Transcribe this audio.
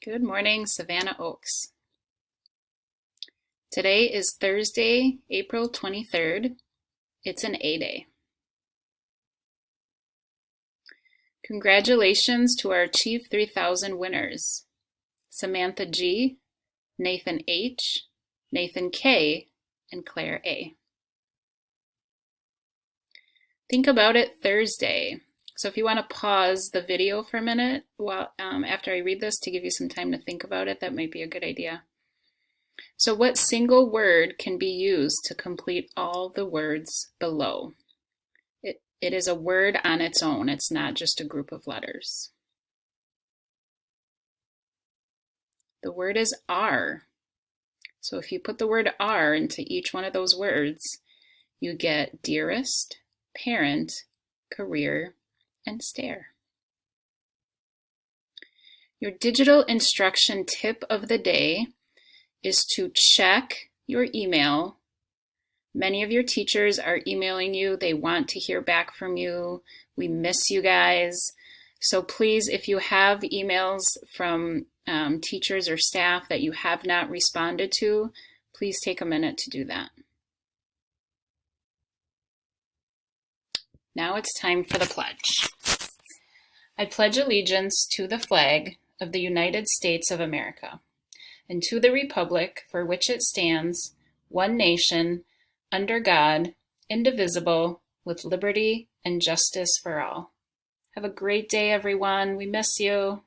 Good morning, Savannah Oaks. Today is Thursday, April 23rd. It's an A Day. Congratulations to our Chief 3000 winners, Samantha G., Nathan H., Nathan K., and Claire A. Think about it Thursday. So if you want to pause the video for a minute after I read this to give you some time to think about it, that might be a good idea. So what single word can be used to complete all the words below? It is a word on its own. It's not just a group of letters. The word is are. So if you put the word are into each one of those words, you get dearest, parent, career, and stare. Your digital instruction tip of the day is to check your email. Many of your teachers are emailing you. They want to hear back from you. We miss you guys. So please, if you have emails from teachers or staff that you have not responded to, please take a minute to do that. Now it's time for the pledge. I pledge allegiance to the flag of the United States of America and to the republic for which it stands, one nation, under God, indivisible, with liberty and justice for all. Have a great day, everyone. We miss you.